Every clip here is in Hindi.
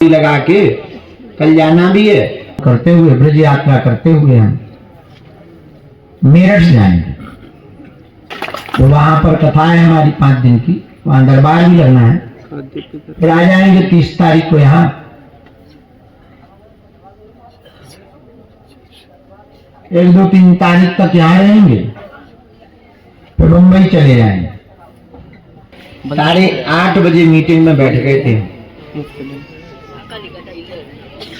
लगा के कल जाना भी है। करते हुए ब्रज यात्रा करते हुए हम मेरठ जाएंगे, तो वहां पर कथा है हमारी 5 दिन की, वहां दरबार भी लगना है। फिर आ जाएंगे 30 तारीख को यहाँ, एक 2 3 तारीख तक यहाँ रहेंगे, फिर मुंबई चले जाएंगे। 8:30 बजे मीटिंग में बैठ गए थे।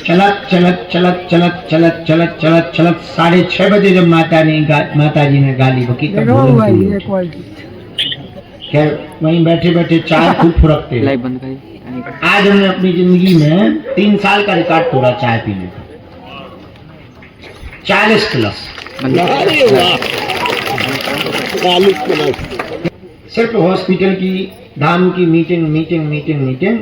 चलत चलत चलत चलत चलत चलत चलत चलत 6:30 बजे जब माता जी ने गाली बकी, खैर वहीं बैठे बैठे चाय खूब फुरकते। आज हमने अपनी जिंदगी में 3 साल का रिकॉर्ड तोड़ा चाय पीने का, 40 प्लस। सिर्फ हॉस्पिटल की धाम की मीटिंग मीटिंग मीटिंग मीटिंग।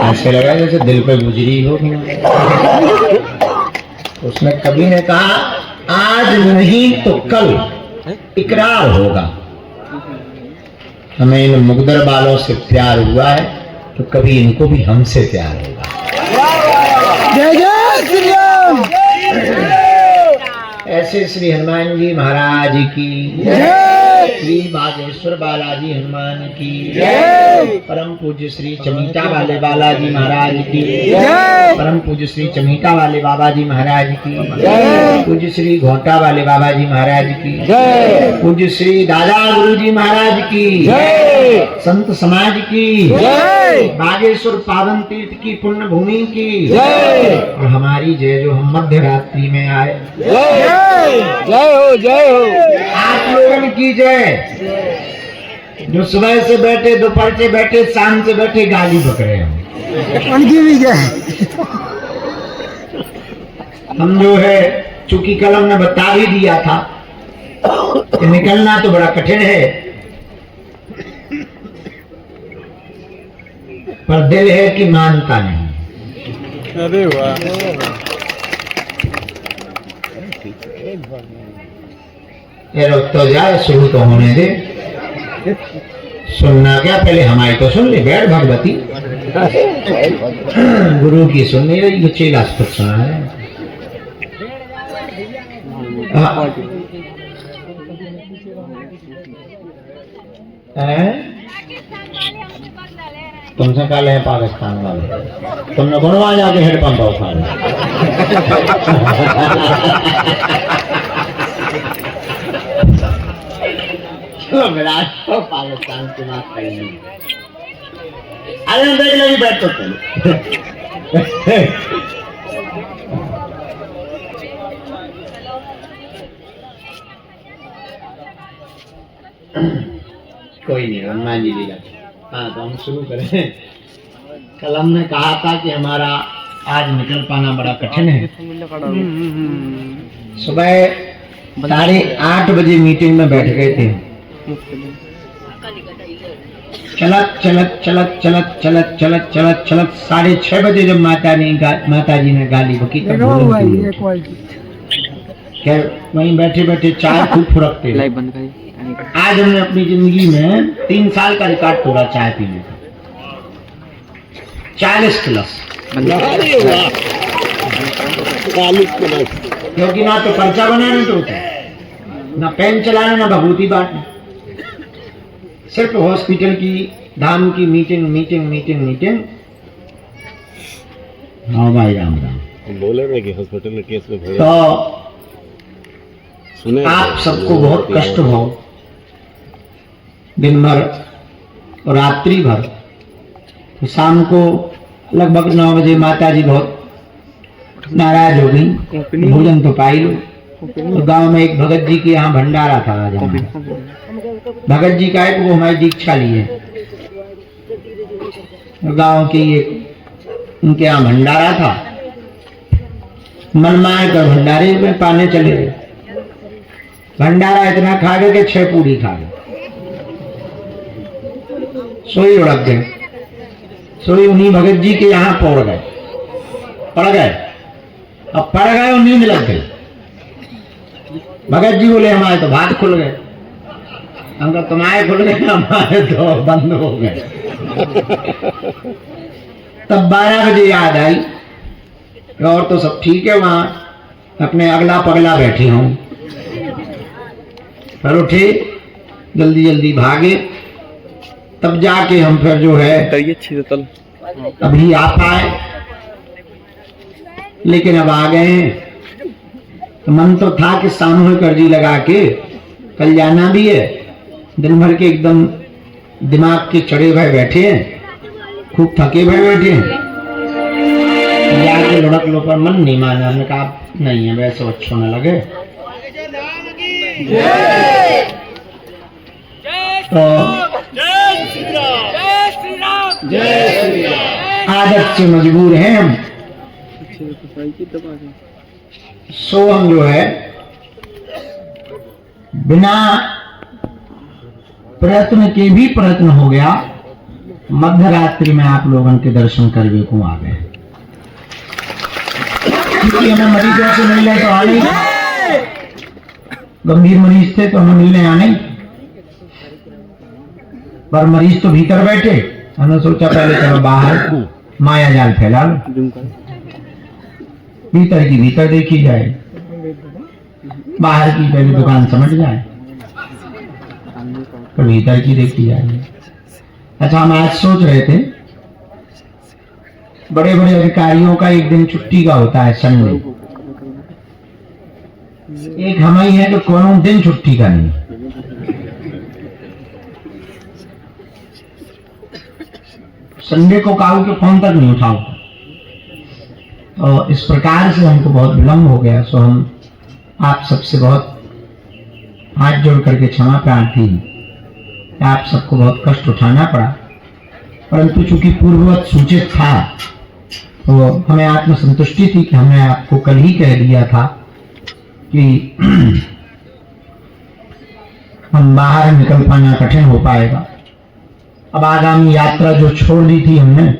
ऐसे लगा जैसे दिल पे गुजरी हो। उसने कभी ने कहा आज नहीं तो कल इकरार होगा। हमें इन मुगदर बालों से प्यार हुआ है तो कभी इनको भी हमसे प्यार होगा। जय जय श्री राम। ऐसे श्री हनुमान जी महाराज की जय, श्री बागेश्वर बालाजी हनुमान की जय, परम पूज्य श्री चमीटा वाले बालाजी महाराज की जय, परम पूज्य श्री चमीटा वाले बाबा जी महाराज की जय, पूज्य श्री घोटा वाले बाबा जी महाराज की जय, पूज्य श्री दादा गुरु जी महाराज की जय, संत समाज की जय, बागेश्वर पावन तीर्थ की पुण्य भूमि की जय, और हमारी जय जो हम मध्य रात्रि में आए। जय हो जय हो। आप लोगों की जय, जो सुबह से बैठे, दोपहर से बैठे, शाम से बैठे गाली बक रहे हो, उनकी भी जय। हम जो है चूंकि कलम ने बता ही दिया था कि निकलना तो बड़ा कठिन है, पर दिल है कि मानता नहीं। अरे वाह। ये रुक तो जाए, शुरू तो होने दे। सुनना क्या, पहले हमारी तो सुन ले। बैठ भगवती, गुरु की सुन नहीं रही, चेला खुद सुना है। तुमसे काले हैं पाकिस्तान वाले, तुमने कौन वहां जाके हेडपंप उठा विराट तो पाकिस्तान की बात करेंगे। अरे देख लगी बैठ तो कोई नहीं, हनुमान जी लीला। हाँ तो हम शुरू करें। कल हमने कहा था कि हमारा आज निकल पाना बड़ा कठिन है। सुबह 8:30 बजे मीटिंग में बैठ गए थे। चलत चलत चलत चलत चलत चलत चलत चलत 6:30 बजे जब माता जी ने गाली बकी, खैर वहीं बैठे बैठे चाय खूब फुरकते। आज हमने अपनी जिंदगी में 3 साल का रिकॉर्ड तोड़ा चाय पीने का, 40 प्लस। क्योंकि ना तो पर्चा बनाना तो होता है, ना पेन चलाना, ना भभूति बांटना। सिर्फ हॉस्पिटल की धाम की मीटिंग मीटिंग मीटिंग मीटिंग। हाँ भाई राम राम। बोले ना कि हॉस्पिटल में केस में तो आप सबको बहुत कष्ट हो, दिन भर और रात्रि भर। तो शाम को लगभग 9 बजे माता जी बहुत नाराज हो गई, भोजन तो पाई लो। तो गांव में एक भगत जी के यहाँ भंडारा था। आज भगत जी का एक वो हमारी दीक्षा ली है, गांव की एक उनके यहाँ भंडारा था। मनमाए कर भंडारे में पाने चले गए। भंडारा इतना खा गए कि 6 पूरी खा गए, सोई उड़क गए। सोई उन्हीं भगत जी के यहाँ पड़ गए। अब पड़ गए और नींद लग गई। भगत जी बोले हमारे तो भाग खुल गए। हम कहा तुम्हारे खुल गए, हमारे तो बंद हो गए। तब 12 बजे याद आई और तो सब ठीक है, वहां अपने अगला पगला बैठे हूं। फिर उठे, जल्दी जल्दी भागे, तब जाके हम फिर जो है अभी आ पाए, लेकिन अब आ गए हैं। तो मन तो था कि सामूहिक अर्जी लगा के कल जाना भी है। दिन भर के एकदम दिमाग के चढ़े हुए बैठे हैं, खूब थके हुए बैठे हैं। जाके लुढ़क लो, पर मन नहीं माना। हमने कहा नहीं है, वैसे अच्छो न लगे। तो आदत से मजबूर हैं हम। सो हम जो है बिना प्रयत्न के भी प्रयत्न हो गया, मध्य रात्रि में आप लोगों के दर्शन करने को आ गए। क्योंकि हमें मरीजों से मिलने तो आने, गंभीर मरीज थे तो हमें मिलने आने, पर मरीज तो भीतर बैठे। हमने सोचा पहले चलो बाहर माया जाल फैला लो, भीतर की भीतर देखी जाए, बाहर की पहले दुकान समझ जाए, फिर भीतर की देखी जाए। अच्छा, हम आज सोच रहे थे बड़े बड़े अधिकारियों का एक दिन छुट्टी का होता है, संडे। एक हम ही है कि कौन दिन छुट्टी का नहीं। संडे को काऊ के फोन तक नहीं उठाओ। तो इस प्रकार से हमको बहुत विलम्ब हो गया। सो हम आप सबसे बहुत हाथ जोड़ करके क्षमा प्रार्थी, आप सबको बहुत कष्ट उठाना पड़ा, परंतु चूंकि पूर्ववत सूचित था तो हमें आत्मसंतुष्टि थी कि हमने आपको कल ही कह दिया था कि हम बाहर निकल पाना कठिन हो पाएगा। अब आगामी यात्रा जो छोड़ दी थी हमने,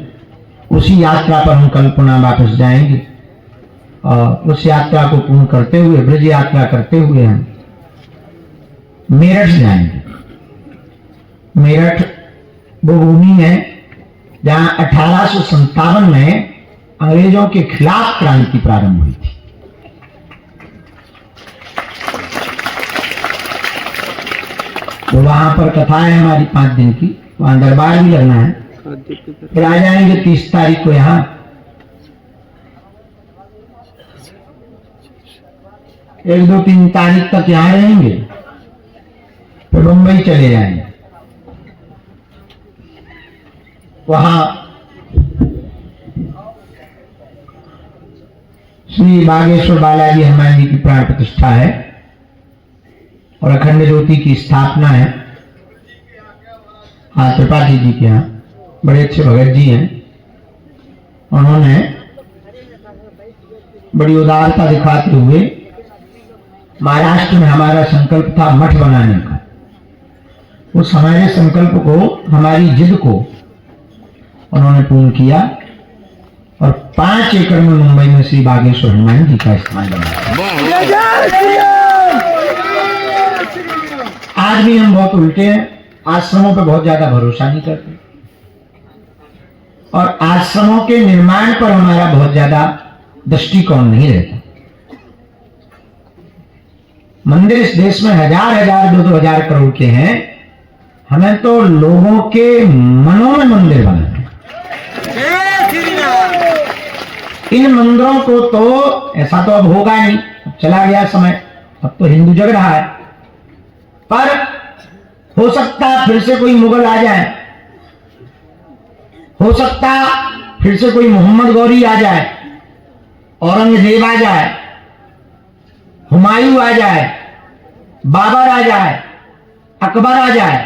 उसी यात्रा पर हम कल पुनः वापस जाएंगे और उस यात्रा को पूर्ण करते हुए, ब्रज यात्रा करते हुए हम मेरठ जाएंगे। मेरठ वो भूमि है जहां 1857 में अंग्रेजों के खिलाफ क्रांति प्रारंभ हुई थी। तो वहां पर कथा है हमारी 5 दिन की, वहां दरबार भी लगना है। फिर आ जाएंगे 30 तारीख को यहां। एक 2 3 तारीख तक यहां रहेंगे, फिर मुंबई चले जाएंगे। वहां श्री बागेश्वर बालाजी हनुमान जी की प्राण प्रतिष्ठा है और अखंड ज्योति की स्थापना है। हाँ, त्रिपाठी जी के यहाँ बड़े अच्छे भगत जी हैं। उन्होंने बड़ी उदारता दिखाते हुए महाराष्ट्र में हमारा संकल्प था मठ बनाने का, उस हमारे संकल्प को, हमारी जिद को उन्होंने पूर्ण किया और 5 एकड़ में मुंबई में श्री बागेश्वर हनुमान जी का स्थान बनाया। आज भी हम बहुत उल्टे हैं, आश्रमों पर बहुत ज्यादा भरोसा नहीं करते और आश्रमों के निर्माण पर हमारा बहुत ज्यादा दृष्टिकोण नहीं रहता। मंदिर इस देश में 1000 2,000 करोड़ के हैं, हमें तो लोगों के मनों में मंदिर बनाना है। इन मंदिरों को तो ऐसा तो अब होगा नहीं, चला गया समय, अब तो हिंदू जग रहा है, पर हो सकता है फिर से कोई मुगल आ जाए, हो सकता फिर से कोई मोहम्मद गौरी आ जाए, औरंगजेब आ जाए, हुमायूं आ जाए, बाबर आ जाए, अकबर आ जाए,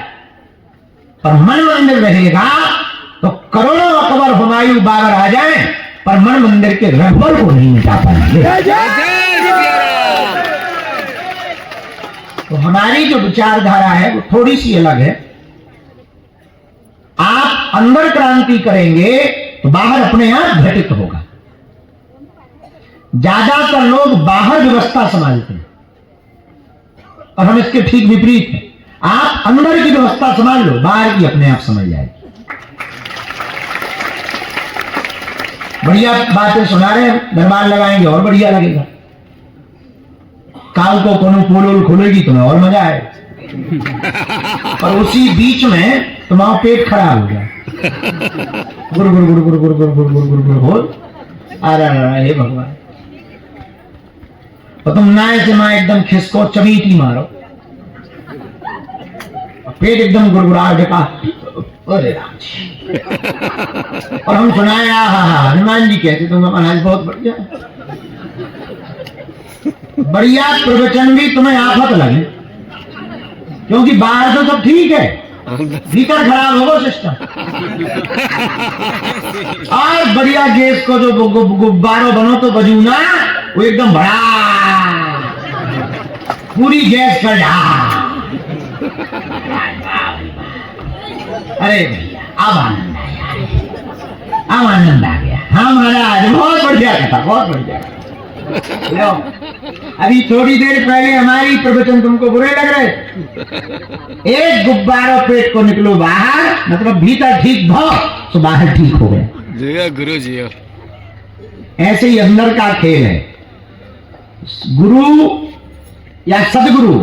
पर मन मंदिर रहेगा। तो करोड़ों अकबर, हुमायूं, बाबर आ जाए, पर मन मंदिर के रहबर को नहीं मिटा पाएंगे। तो हमारी जो विचारधारा है वो थोड़ी सी अलग है। आप अंदर क्रांति करेंगे तो बाहर अपने आप घटित होगा। ज्यादातर लोग बाहर व्यवस्था संभालते हैं, और हम इसके ठीक विपरीत हैं। आप अंदर की व्यवस्था समझ लो, बाहर की अपने आप समझ जाएगी। बढ़िया बातें सुना रहे हैं, दरबार लगाएंगे और बढ़िया लगेगा। काल को कोनो पोल खुलेगी तुम्हें और मजा आएगा। और उसी बीच में तुम्हारा पेट खराब हो जाए, गुर गुर गुर गुर गुर गुर गुर गुर गुर गुर हो। अरे हे भगवान, और तुम नाय से माँ एकदम खिसको चबीटी मारो, पेट एकदम गुड़गुड़ा देखा। अरे राम जी, और हम सुनाए हनुमान जी कहते तुम अनाज बहुत बढ़िया बढ़िया प्रवचन भी तुम्हें आफत लगे, क्योंकि बाहर तो सब ठीक है, भीतर खराब होगा सिस्टम। और बढ़िया गैस को जो गुब्बारों बनो तो बजू ना, वो एकदम बड़ा पूरी गैस कर जा। अरे भैया अब आनंद आया, अब आनंद आ गया। हाँ महाराज बहुत बढ़िया कथा, बहुत बढ़िया। लो अभी थोड़ी देर पहले हमारी प्रवचन तुमको बुरे लग रहे, एक गुब्बारा पेट को निकलो बाहर, मतलब भीतर ठीक भो तो बाहर ठीक हो गया। गुरु जी ऐसे ही अंदर का खेल है। गुरु या सदगुरु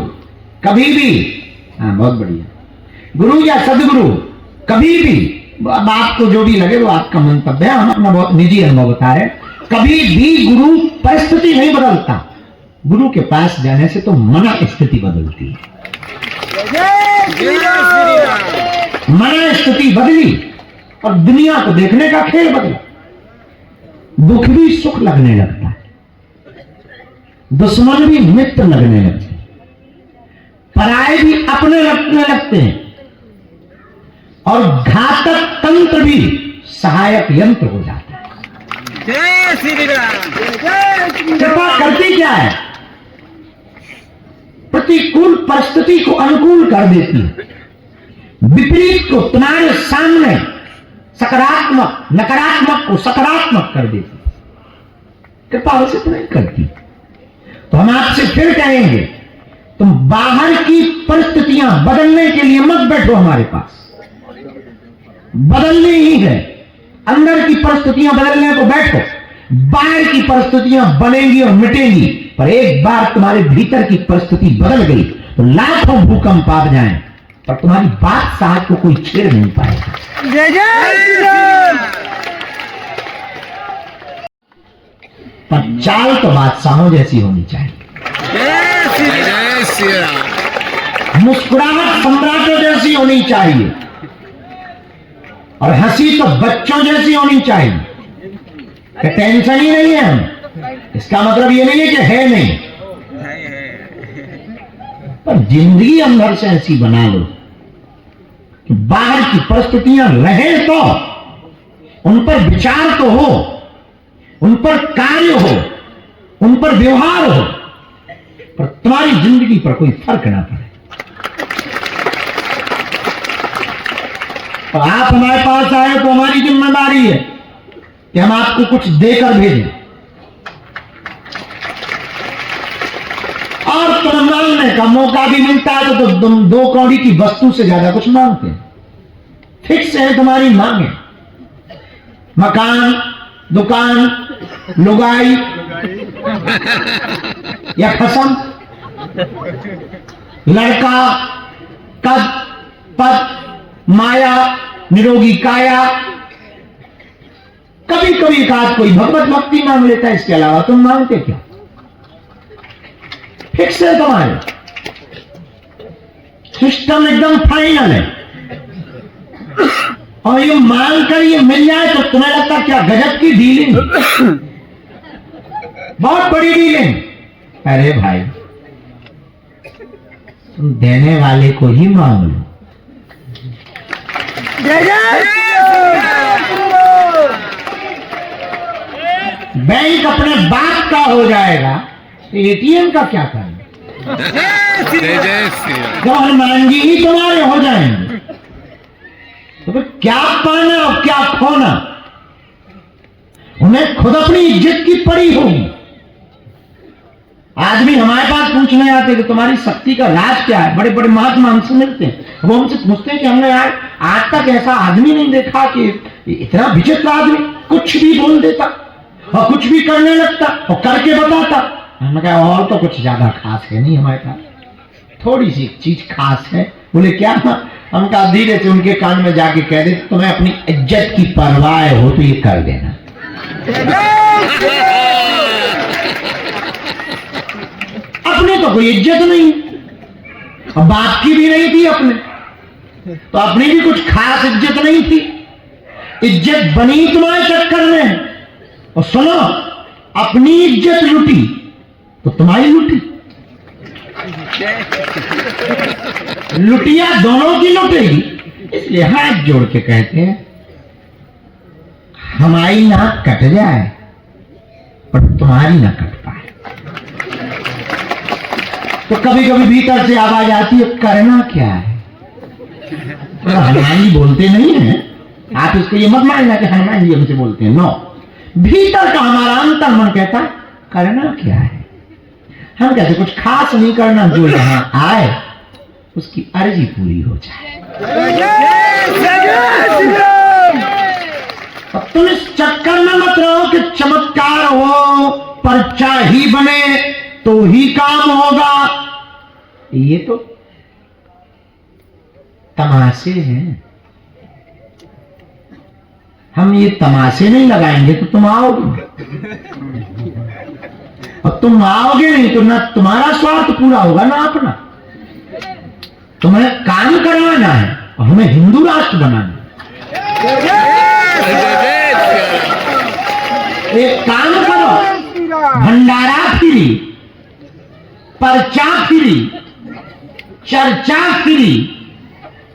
कभी भी, हाँ बहुत बढ़िया, गुरु या सदगुरु कभी भी, अब आपको जो भी लगे वो आपका मंतव्य है, हम अपना बहुत निजी अनुभव बता रहे हैं। कभी भी गुरु परिस्थिति नहीं बदलता, गुरु के पास जाने से तो मन स्थिति बदलती है। मन स्थिति बदली और दुनिया को देखने का खेल बदला। दुख भी सुख लगने लगता है, दुश्मन भी मित्र लगने लगते हैं, पराये भी अपने लगने लगते हैं, और घातक तंत्र भी सहायक यंत्र हो जाता है। जय श्री राम। कृपा करती क्या है? प्रतिकूल परिस्थिति को अनुकूल कर देती है, विपरीत को तुम्हारे सामने सकारात्मक, नकारात्मक को सकारात्मक कर देती है। कृपा वैसे तो नहीं करती। तो हम आपसे फिर कहेंगे, तुम बाहर की परिस्थितियां बदलने के लिए मत बैठो हमारे पास, बदलनी ही है। अंदर की परिस्थितियां बदलने को बैठो, बाहर की परिस्थितियां बनेंगी और मिटेंगी, पर एक बार तुम्हारे भीतर की परिस्थिति बदल गई तो लाखों भूकंप आ जाएं, पर तुम्हारी बात साहब को कोई छेड़ नहीं पाएगा। जय जय। पर चाल तो बादशाहों जैसी होनी चाहिए, जय श्री राम। मुस्कुराहट सम्राटों जैसी होनी चाहिए, और हंसी तो बच्चों जैसी होनी चाहिए। कि टेंशन ही नहीं है हम, इसका मतलब ये नहीं है कि है नहीं, पर जिंदगी अंदर से ऐसी बना लो कि बाहर की परिस्थितियां रहें तो उन पर विचार तो हो, उन पर कार्य हो, उन पर व्यवहार हो, पर तुम्हारी जिंदगी पर कोई फर्क ना पड़े। तो आप हमारे पास आए तो हमारी जिम्मेदारी है कि हम आपको कुछ देकर भेजें, और तुम मांगने का मौका भी मिलता है तो तुम 2 कौड़ी की वस्तु से ज्यादा कुछ मांगते हैं। फिक्स है तुम्हारी मांगे, मकान, दुकान, लुगाई या खसम, लड़का, कद, पद, माया, निरोगी काया, कभी कभी एकाध कोई भगवत भक्ति मांग लेता है, इसके अलावा तुम मांगते क्या? फिक्स है तुम्हारे, सिस्टम एकदम फाइनल है, और ये मांग कर ये मिल जाए तो तुम्हें लगता क्या गजब की डीलिंग, बहुत बड़ी डीलिंग। अरे भाई तुम देने वाले को ही मांग लो। बैंक अपने बाप का हो जाएगा तो एटीएम का क्या करना? जब हनुमान जी ही तुम्हारे हो जाएंगे तो फिर क्या पाना और क्या खोना? उन्हें खुद अपनी इज्जत की पड़ी होगी, आदमी हमारे पास पूछने आते हैं कि तुम्हारी शक्ति का राज क्या है। बड़े बड़े महात्मा हमसे मिलते हैं, वो हमसे पूछते हैं कि हमने यार आज तक ऐसा आदमी नहीं देखा कि इतना विचित्र आदमी, कुछ भी बोल देता और कुछ भी करने लगता और करके बताता। हमने कहा और तो कुछ ज्यादा खास है नहीं हमारे पास, थोड़ी सी चीज खास है। बोले क्या? हम कहा धीरे से उनके कान में जाके कह दे तुम्हें अपनी इज्जत की परवाह हो तो ये कर देना। अपने तो कोई इज्जत नहीं, और बाप की भी नहीं थी अपने, तो अपनी भी कुछ खास इज्जत नहीं थी। इज्जत बनी तुम्हारे चक्कर में, और सुनो अपनी इज्जत लुटी तो तुम्हारी लुटी, लुटिया दोनों की लुटेगी। इसलिए हाथ जोड़ के कहते हैं हमारी नाक कट जाए पर तुम्हारी ना कट पाए। तो कभी कभी भीतर से आवाज आती है करना क्या है। तो हनुमान जी बोलते नहीं है, आप इसको ये मत मानना कि हनुमान जी हमसे बोलते हैं, नो। भीतर का हमारा अंतर मन कहता है करना क्या है। हम कहते कुछ खास नहीं करना, जो यहां आए उसकी अर्जी पूरी हो जाए। अब तुम इस चक्कर में मत रहो कि चमत्कार हो, पर्चा ही बने तो ही काम होगा। ये तो तमाशे हैं। हम ये तमाशे नहीं लगाएंगे तो तुम आओगे, और तुम आओगे नहीं तो ना तुम्हारा स्वार्थ पूरा होगा ना अपना। तुम्हें काम करवाना है और हमें हिंदू राष्ट्र बनाना है। एक काम करो, भंडारा फ्री, पर्चा फ्री, चर्चा फ्री,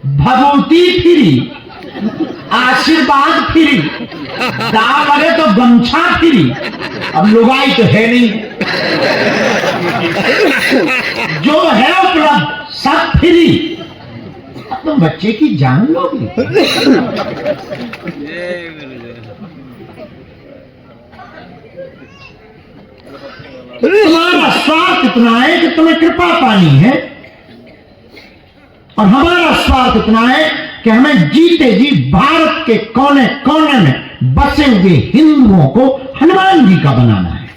भभूति फ्री, आशीर्वाद फ्री, दाव लगे तो गमछा फ्री। अब लुगाई तो है नहीं, जो है उपलब्ध सब फ्री। अब तुम बच्चे की जान लोगे। तुम्हारा स्वार्थ इतना है कि तुम्हें कृपा पानी है, और हमारा स्वार्थ इतना है कि हमें जीते जी भारत के कोने कोने में बसे हुए हिंदुओं को हनुमान जी का बनाना है।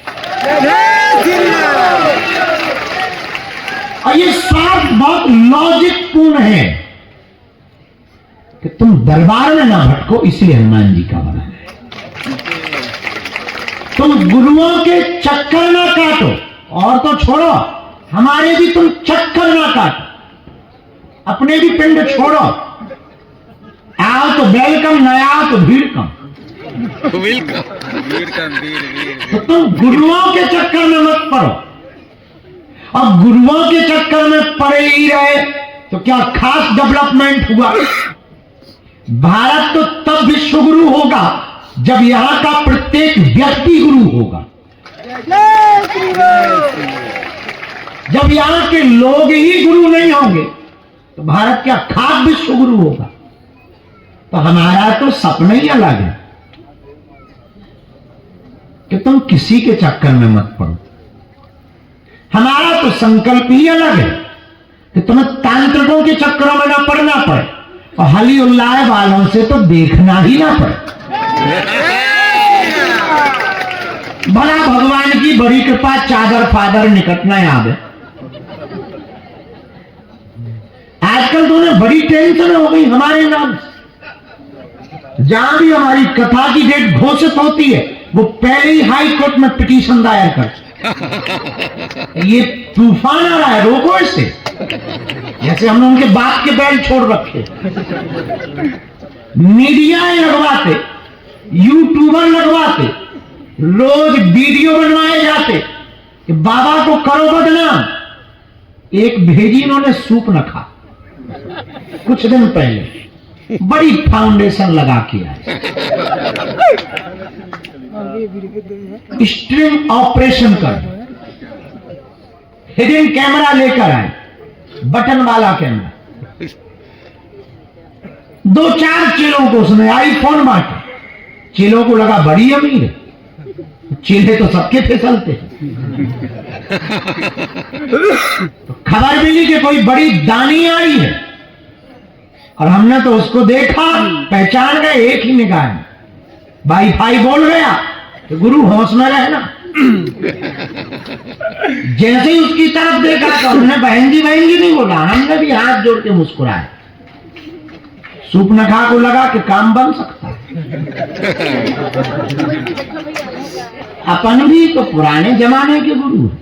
और ये स्वार्थ बहुत लॉजिक पूर्ण है कि तुम दरबार में ना भटको, इसलिए हनुमान जी का बनाना है। तुम गुरुओं के चक्कर ना काटो, और तो छोड़ो हमारे भी तुम चक्कर ना काटो, अपने भी पिंड छोड़ो। आओ तो वेलकम, न आओ तो भीड़ कम। तो तुम गुरुओं के चक्कर में मत पड़ो, अब गुरुओं के चक्कर में पड़े ही रहे तो क्या खास डेवलपमेंट हुआ। भारत तो तब विश्व गुरु होगा जब यहां का प्रत्येक व्यक्ति गुरु होगा। जब यहां के लोग ही गुरु नहीं होंगे तो भारत क्या खास विश्व गुरु होगा। तो हमारा तो सपना ही अलग है कि तुम किसी के चक्कर में मत पड़ो। हमारा तो संकल्प ही अलग है कि तुम्हें तांत्रिकों के चक्करों में ना पड़ना पड़े, और हली उल्लाह वालों से तो देखना ही ना पड़े। भला भगवान की बड़ी कृपा, चादर फादर निकट ना याद है। आजकल तो उन्हें बड़ी टेंशन हो गई हमारे नाम से। जहां भी हमारी कथा की डेट घोषित होती है वो पहले ही हाई कोर्ट में पिटीशन दायर कर, ये तूफान आ रहा है, रोको इसे। जैसे हमने उनके बाप के बैल छोड़ रखे, मीडिया लगवाते, यूट्यूबर लगवाते, रोज वीडियो बनवाए जाते कि बाबा को करो बदनाम। एक भेजी इन्होंने सूप न खा कुछ दिन पहले, बड़ी फाउंडेशन लगा के आए, स्ट्रिंग ऑपरेशन कर, हिडन कैमरा लेकर आए, बटन वाला कैमरा। 2-4 चेलों को उसने आईफोन बांटे। चेलों को लगा बड़ी अमीर है, चेहरे तो सबके फिसलते। तो खबर मिली कि कोई बड़ी दानी आई है और हमने तो उसको देखा, पहचान गए एक ही निगाह में। वाईफाई बोल गया तो गुरु होश में रहना। जैसे ही उसकी तरफ देखा तो हमने बहन जी नहीं बोला, हमने भी हाथ जोड़ के मुस्कुराए। सूपनखा को लगा कि काम बन सकता है। अपन भी तो पुराने जमाने के गुरु हैं।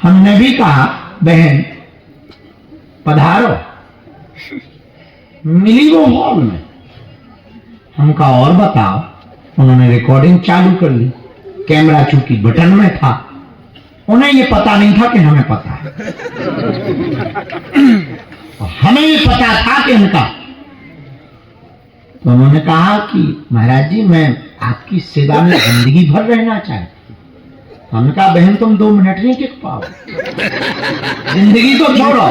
हमने भी कहा बहन पधारो, मिली वो हॉल में। हम कहा और बताओ। उन्होंने रिकॉर्डिंग चालू कर ली। कैमरा चूंकि बटन में था, उन्हें ये पता नहीं था कि हमें पता है, और हमें ये पता था कि इनका। तो उन्होंने कहा कि महाराज जी मैं आपकी सेवा में जिंदगी भर रहना चाहती। हमने कहा बहन तुम 2 मिनट नहीं टिक पाओ, जिंदगी तो छोड़ो,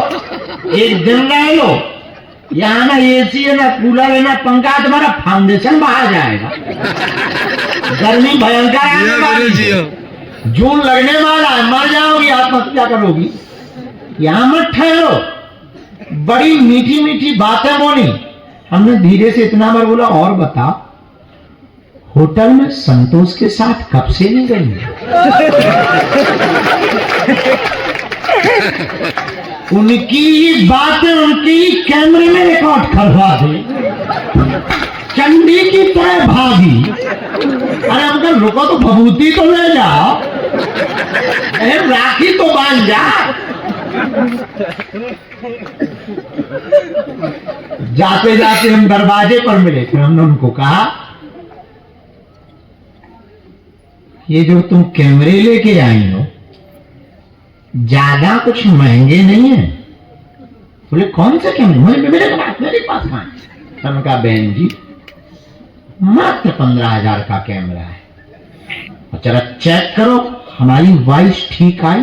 एक दिन रह लो। यहाँ ना एसी है, ना कूलर है, ना पंखा, तुम्हारा फाउंडेशन बाहर जाएगा। गर्मी भयंकर आने वाली है, जून लगने वाला है, मर जाओगी, आत्महत्या करोगी। यहाँ मत ठहरो। बड़ी मीठी मीठी बातें बोली। हमने धीरे से इतना बार बोला और बताओ होटल में संतोष के साथ कब से नहीं गई? उनकी बातें उनकी कैमरे में रिकॉर्ड करवा दे। चंडी की तरह भागी। अरे अंकल रुको तो भभूति तो ले जाओ, राखी तो बांध जा। जाते जाते हम दरवाजे पर मिले। फिर हमने उनको कहा ये जो तुम कैमरे लेके आई हो ज्यादा कुछ महंगे नहीं है। बोले कौन से कैमरे? मेरे पास कहां? हमने कहा बहन जी मात्र 15,000 का कैमरा है, और जरा चेक करो हमारी वॉइस ठीक आई।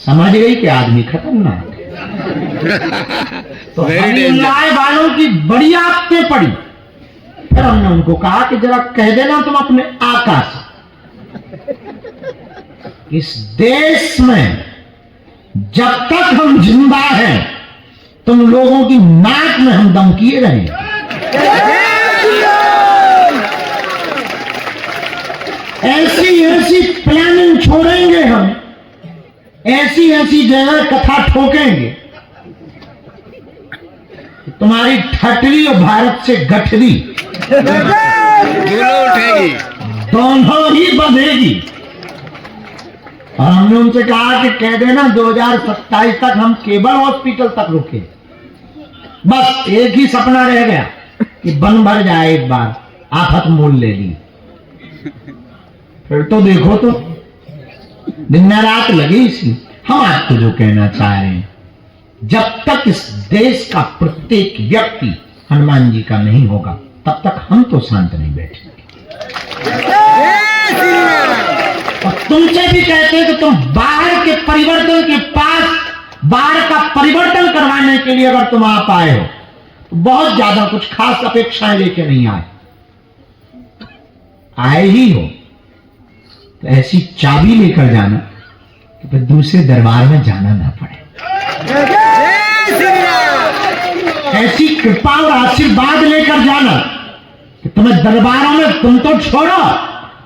समझ गई कि आदमी खतरनाक है। तो हमें वालों की बड़ी आदतें पड़ी। फिर हमने उनको कहा कि जरा कह देना तुम अपने आका से, इस देश में जब तक हम जिंदा हैं तुम लोगों की नाक में हम दम किए रहेंगे। ऐसी ऐसी प्लानिंग छोड़ेंगे हम, ऐसी ऐसी जगह कथा ठोकेंगे, तुम्हारी ठटरी और भारत से गठरी उठेगी, दोनों ही बंधेगी। और हमने उनसे कहा कि कह देना 2027 तक हम केबल हॉस्पिटल तक रुके। बस एक ही सपना रह गया कि बन भर जाए, एक बार आफत मोल ले ली। फिर तो देखो तो दिन रात लगी इसी। हम आपको जो कहना चाह रहे हैं, जब तक इस देश का प्रत्येक व्यक्ति हनुमान जी का नहीं होगा तब तक हम तो शांत नहीं बैठेंगे। और तुमसे भी कहते हैं कि तुम बाहर के परिवर्तन के पास, बाहर का परिवर्तन करवाने के लिए अगर तुम आप आए हो तो बहुत ज्यादा कुछ खास अपेक्षाएं लेके नहीं आए ही हो तो ऐसी चाबी लेकर जाना कि फिर दूसरे दरबार में जाना ना पड़े। ऐसी कृपा और आशीर्वाद लेकर जाना कि तुम्हें दरबारों में तुम तो छोड़ो,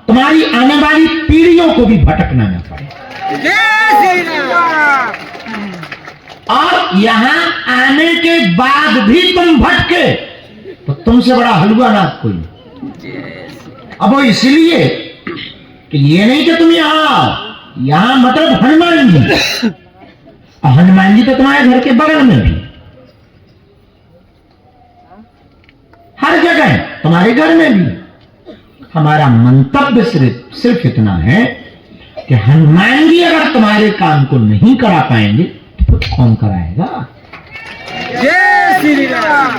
तुम्हारी आने वाली पीढ़ियों को भी भटकना न पड़े। और यहां आने के बाद भी तुम भटके तो तुमसे बड़ा हलवा ना कोई। अब वो इसलिए कि ये नहीं कि तुम यहां आओ, यहां मतलब हनुमान जी, और हनुमान जी तो तुम्हारे घर के बगल में भी, हर जगह तुम्हारे घर में भी। हमारा मंतव्य सिर्फ इतना है कि हनुमान जी अगर तुम्हारे काम को नहीं करा पाएंगे तो कौन कराएगा? जय श्री राम।